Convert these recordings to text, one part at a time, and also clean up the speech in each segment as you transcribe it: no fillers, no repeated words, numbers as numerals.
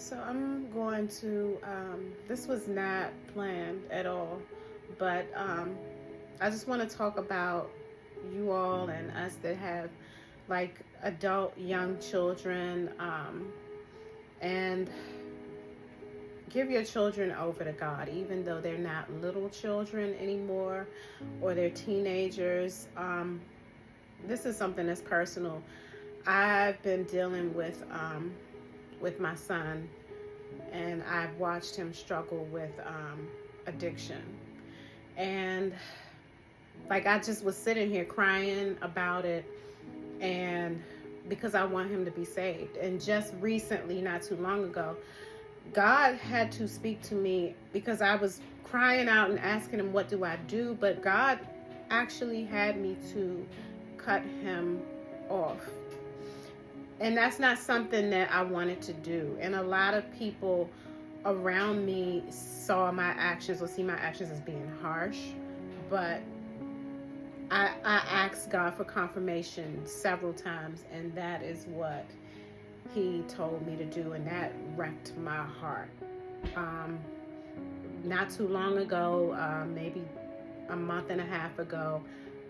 So I'm going to, this was not planned at all, but I just want to talk about you all and us that have like adult young children, and give your children over to God, even though they're not little children anymore or they're teenagers. This is something that's personal. I've been dealing with my son, and I've watched him struggle with addiction. And like I just was sitting here crying about it, and because I want him to be saved. And just recently, not too long ago, God had to speak to me because I was crying out and asking him, what do I do? But God actually had me to cut him off. And that's not something that I wanted to do. And a lot of people around me saw my actions or see my actions as being harsh. But I asked God for confirmation several times, and that is what he told me to do, and that wrecked my heart. Not too long ago, maybe a month and a half ago,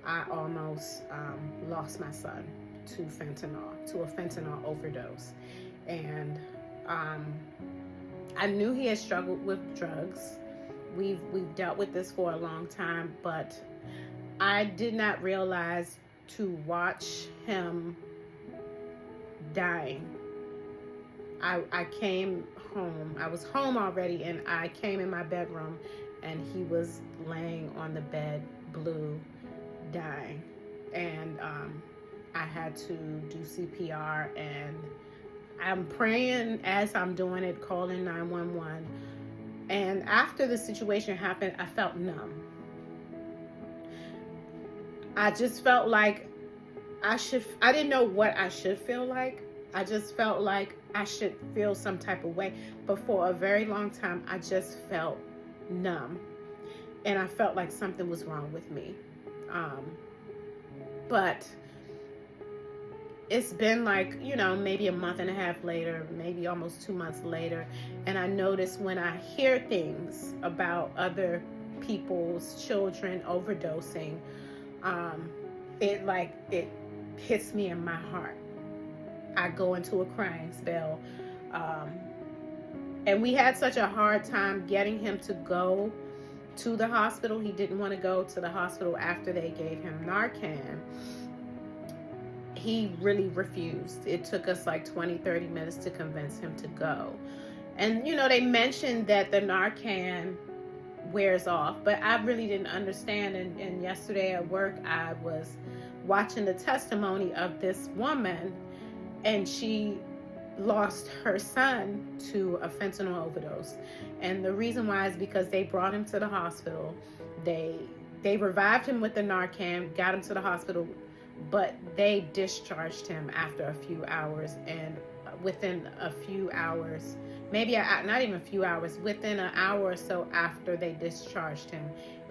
I almost lost my son to a fentanyl overdose. And I knew he had struggled with drugs. We've dealt with this for a long time, but I did not realize to watch him dying. I came home. I was home already, and I came in my bedroom, and he was laying on the bed, blue, dying. And I had to do CPR, and I'm praying as I'm doing it, calling 911. And after the situation happened, I felt numb. I just felt like I didn't know what I should feel like. I just felt like I should feel some type of way. But for a very long time, I just felt numb. And I felt like something was wrong with me. But it's been like, maybe a month and a half later, maybe almost 2 months later. And I notice when I hear things about other people's children overdosing, it hits me in my heart. I go into a crying spell. And we had such a hard time getting him to go to the hospital. He didn't want to go to the hospital after they gave him Narcan. He really refused. It took us like 20-30 minutes to convince him to go. And they mentioned that the Narcan wears off, but I really didn't understand. And yesterday at work, I was watching the testimony of this woman, and she lost her son to a fentanyl overdose. And the reason why is because they brought him to the hospital. They revived him with the Narcan, got him to the hospital, but they discharged him after a few hours. And within a few hours, maybe not even a few hours, within an hour or so after they discharged him,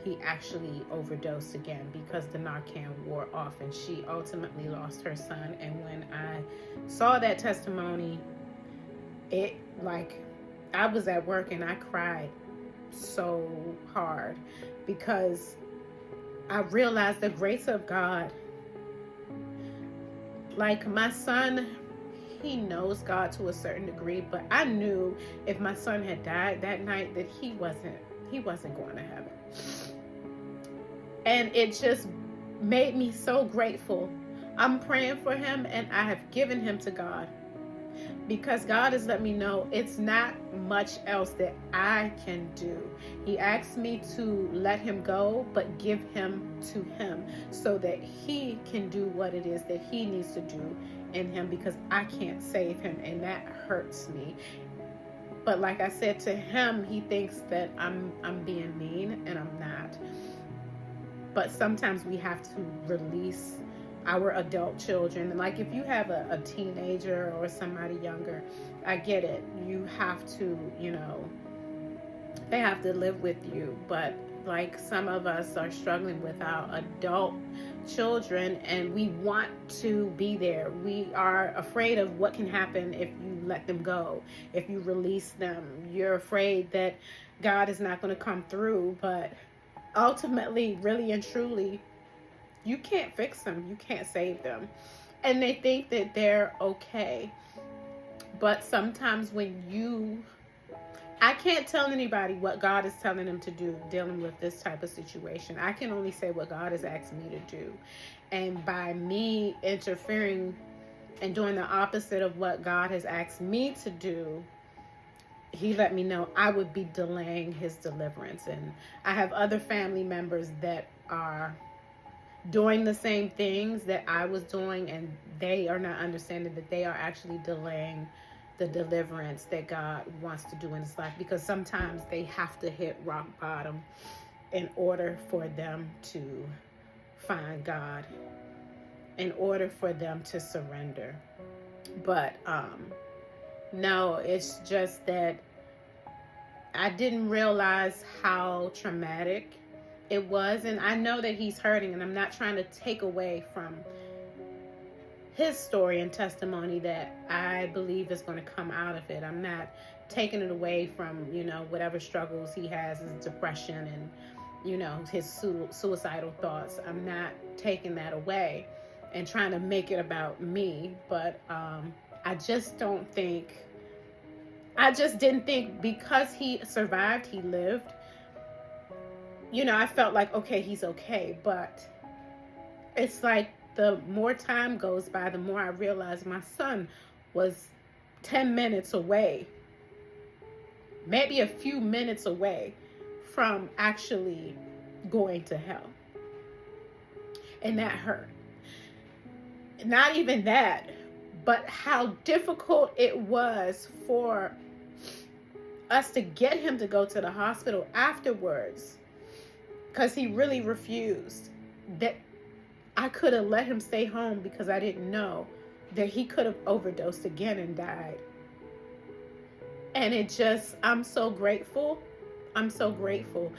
he actually overdosed again because the Narcan wore off, and she ultimately lost her son. And when I saw that testimony, I was at work and I cried so hard because I realized the grace of God. Like my son, he knows God to a certain degree, but I knew if my son had died that night that he wasn't going to heaven. And it just made me so grateful. I'm praying for him, and I have given him to God because God has let me know it's not much else that I can do. He asked me to let him go, but give him to him so that he can do what it is that he needs to do in him, because I can't save him, and that hurts me. But like I said to him, he thinks that I'm being mean, and I'm not. But sometimes we have to release our adult children. Like if you have a teenager or somebody younger, I get it. You have to, they have to live with you. But like some of us are struggling with our adult children, and we want to be there. We are afraid of what can happen if you let them go, if you release them. You're afraid that God is not going to come through, but ultimately, really and truly, you can't fix them. You can't save them. And they think that they're okay. But sometimes I can't tell anybody what God is telling them to do dealing with this type of situation. I can only say what God has asked me to do. And by me interfering and doing the opposite of what God has asked me to do, he let me know I would be delaying his deliverance. And I have other family members that are doing the same things that I was doing, and they are not understanding that they are actually delaying the deliverance that God wants to do in his life, because sometimes they have to hit rock bottom in order for them to find God, in order for them to surrender. But no, it's just that I didn't realize how traumatic it was. And I know that he's hurting, and I'm not trying to take away from his story and testimony that I believe is going to come out of it. I'm not taking it away from, whatever struggles he has, his depression and, his suicidal thoughts. I'm not taking that away and trying to make it about me. But I just didn't think because he survived, he lived, I felt like, okay, he's okay. But it's like the more time goes by, the more I realize my son was 10 minutes away, maybe a few minutes away from actually going to hell. And that hurt. Not even that, but how difficult it was for us to get him to go to the hospital afterwards, because he really refused. That I could have let him stay home because I didn't know that he could have overdosed again and died. And I'm so grateful. I'm so grateful.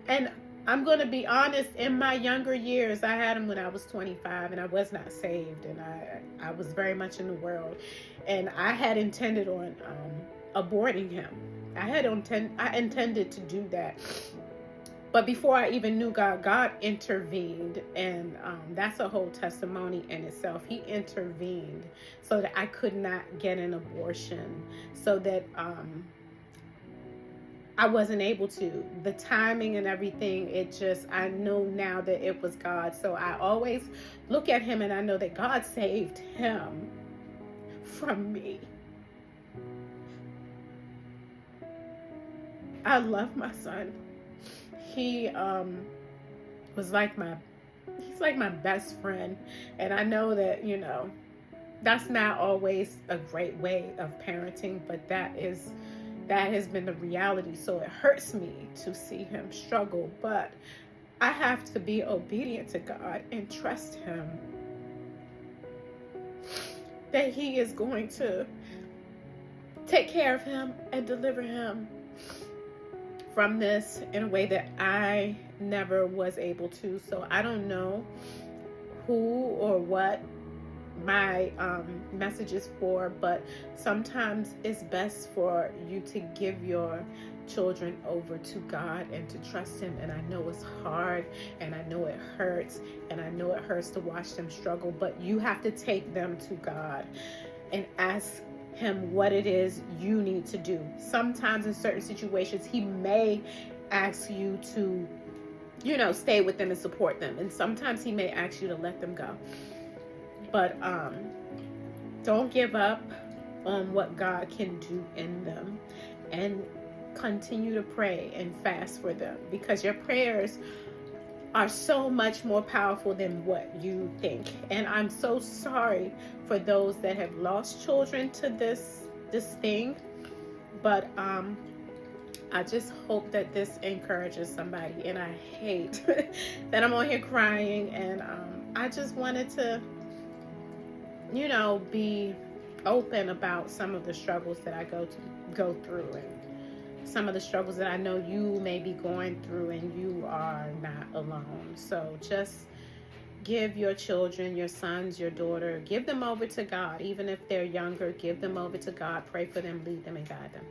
And I'm going to be honest, in my younger years, I had him when I was 25 and I was not saved, and I was very much in the world, and I had intended on aborting him. I intended to do that. But before I even knew God, God intervened, and that's a whole testimony in itself. He intervened so that I could not get an abortion, so that I wasn't able to. The timing and everything, I know now that it was God. So I always look at him and I know that God saved him from me. I love my son. He he's like my best friend. And I know that, that's not always a great way of parenting, but that has been the reality. So it hurts me to see him struggle, but I have to be obedient to God and trust him that he is going to take care of him and deliver him from this in a way that I never was able to. So I don't know who or what my message is for, but sometimes it's best for you to give your children over to God and to trust him. And I know it's hard, and I know it hurts, and I know it hurts to watch them struggle, but you have to take them to God and ask him what it is you need to do. Sometimes in certain situations, he may ask you to, stay with them and support them. And sometimes he may ask you to let them go. But don't give up on what God can do in them, and continue to pray and fast for them, because your prayers are so much more powerful than what you think. And I'm so sorry for those that have lost children to this thing, but I just hope that this encourages somebody. And I hate that I'm on here crying, and I just wanted to be open about some of the struggles that I go through, and some of the struggles that I know you may be going through, and you are not alone. So just give your children, your sons, your daughter, give them over to God. Even if they're younger, give them over to God. Pray for them, lead them, and guide them.